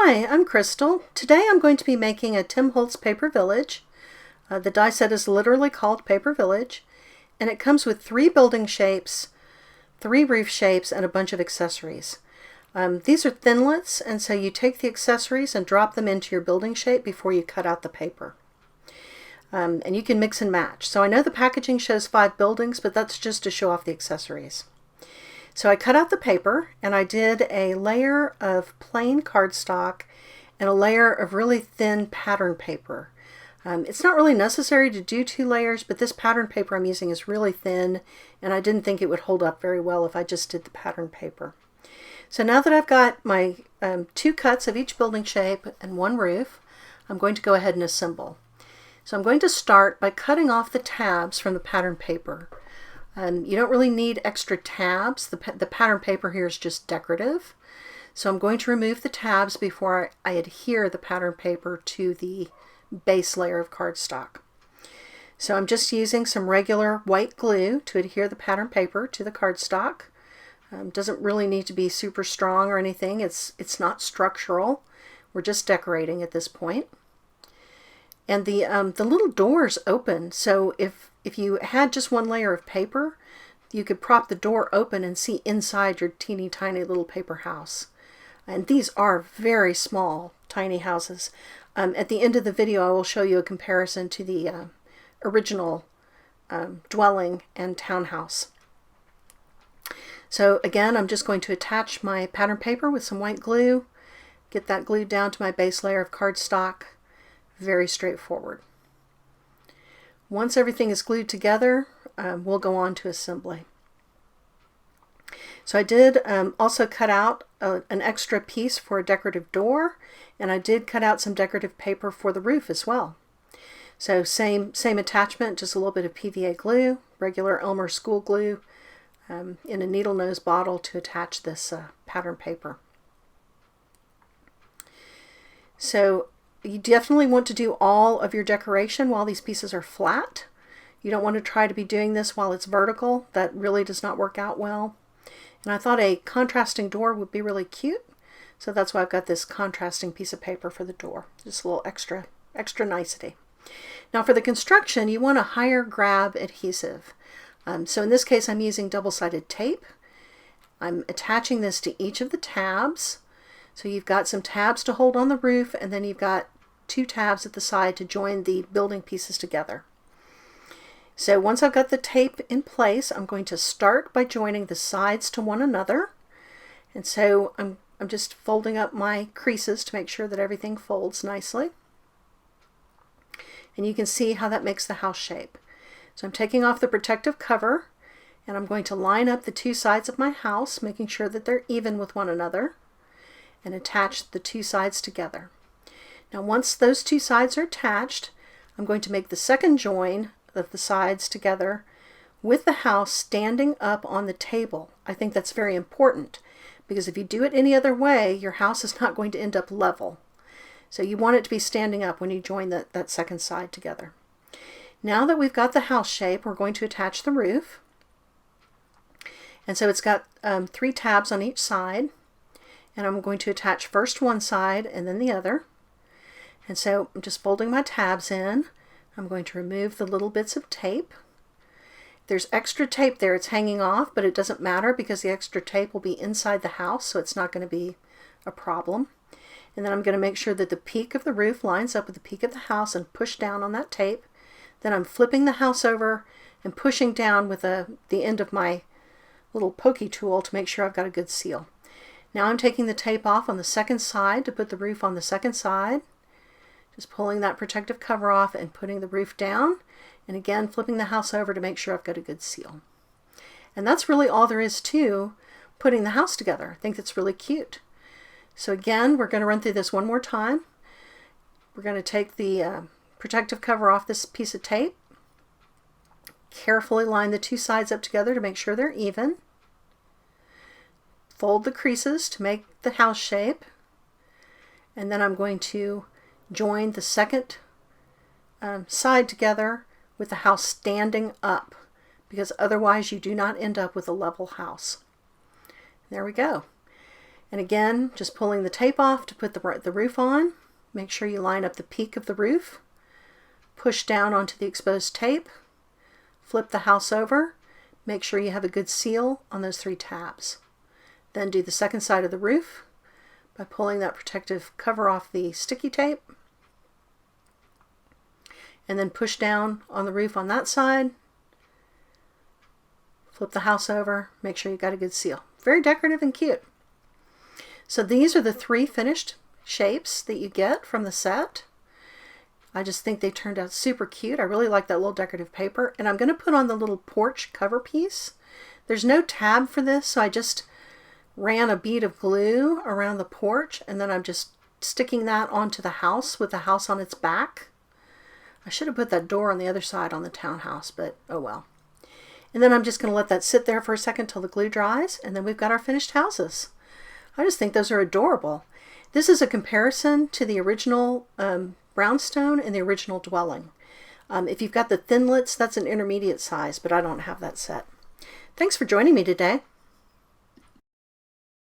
Hi, I'm Crystal. Today I'm going to be making a Tim Holtz Paper Village. The die set is literally called Paper Village, and it comes with 3 building shapes, 3 roof shapes, and a bunch of accessories. These are thinlits, and so you take the accessories and drop them into your building shape before you cut out the paper. And you can mix and match. So I know the packaging shows 5 buildings, but that's just to show off the accessories. So I cut out the paper, and I did a layer of plain cardstock and a layer of really thin pattern paper. It's not really necessary to do 2 layers, but this pattern paper I'm using is really thin, and I didn't think it would hold up very well if I just did the pattern paper. So now that I've got my 2 cuts of each building shape and 1 roof, I'm going to go ahead and assemble. So I'm going to start by cutting off the tabs from the pattern paper. You don't really need extra tabs. The pattern paper here is just decorative. So I'm going to remove the tabs before I adhere the pattern paper to the base layer of cardstock. So I'm just using some regular white glue to adhere the pattern paper to the cardstock. Doesn't really need to be super strong or anything. It's not structural. We're just decorating at this point. And the little doors open, so if you had just 1 layer of paper, you could prop the door open and see inside your teeny tiny little paper house. And these are very small, tiny houses. At the end of the video, I will show you a comparison to the original dwelling and townhouse. So again, I'm just going to attach my pattern paper with some white glue, get that glued down to my base layer of cardstock. Very straightforward. Once everything is glued together, we'll go on to assembly. So I did also cut out an extra piece for a decorative door, and I did cut out some decorative paper for the roof as well. So same attachment, just a little bit of PVA glue, regular Elmer school glue, in a needle nose bottle to attach this pattern paper. So you definitely want to do all of your decoration while these pieces are flat. You don't want to try to be doing this while it's vertical. That really does not work out well. And I thought a contrasting door would be really cute, so that's why I've got this contrasting piece of paper for the door. Just a little extra nicety. Now for the construction, you want a higher grab adhesive. So in this case, I'm using double-sided tape. I'm attaching this to each of the tabs. So you've got some tabs to hold on the roof, and then you've got 2 tabs at the side to join the building pieces together. So once I've got the tape in place, I'm going to start by joining the sides to one another. And so I'm just folding up my creases to make sure that everything folds nicely. And you can see how that makes the house shape. So I'm taking off the protective cover, and I'm going to line up the 2 sides of my house, making sure that they're even with one another, and attach the 2 sides together. Now once those 2 sides are attached, I'm going to make the second join of the sides together with the house standing up on the table. I think that's very important, because if you do it any other way, your house is not going to end up level. So you want it to be standing up when you join that second side together. Now that we've got the house shape, we're going to attach the roof. And so it's got 3 tabs on each side. And I'm going to attach first one side and then the other. And so I'm just folding my tabs in. I'm going to remove the little bits of tape. There's extra tape there, it's hanging off, but it doesn't matter because the extra tape will be inside the house, so it's not going to be a problem. And then I'm going to make sure that the peak of the roof lines up with the peak of the house and push down on that tape. Then I'm flipping the house over and pushing down with the end of my little pokey tool to make sure I've got a good seal. Now I'm taking the tape off on the second side to put the roof on the second side. Just pulling that protective cover off and putting the roof down. And again, flipping the house over to make sure I've got a good seal. And that's really all there is to putting the house together. I think that's really cute. So again, we're going to run through this one more time. We're going to take the protective cover off this piece of tape. Carefully line the 2 sides up together to make sure they're even. Fold the creases to make the house shape, and then I'm going to join the second side together with the house standing up, because otherwise you do not end up with a level house. There we go. And again, just pulling the tape off to put the roof on. Make sure you line up the peak of the roof. Push down onto the exposed tape. Flip the house over. Make sure you have a good seal on those 3 tabs. Then do the second side of the roof by pulling that protective cover off the sticky tape. And then push down on the roof on that side. Flip the house over. Make sure you got a good seal. Very decorative and cute. So these are the 3 finished shapes that you get from the set. I just think they turned out super cute. I really like that little decorative paper. And I'm going to put on the little porch cover piece. There's no tab for this, so I just ran a bead of glue around the porch, and then I'm just sticking that onto the house with the house on its back. I should have put that door on the other side on the townhouse, but oh well. And then I'm just going to let that sit there for a second till the glue dries, and then we've got our finished houses. I just think those are adorable. This is a comparison to the original brownstone and the original dwelling. If you've got the thinlits, that's an intermediate size, but I don't have that set. Thanks for joining me today.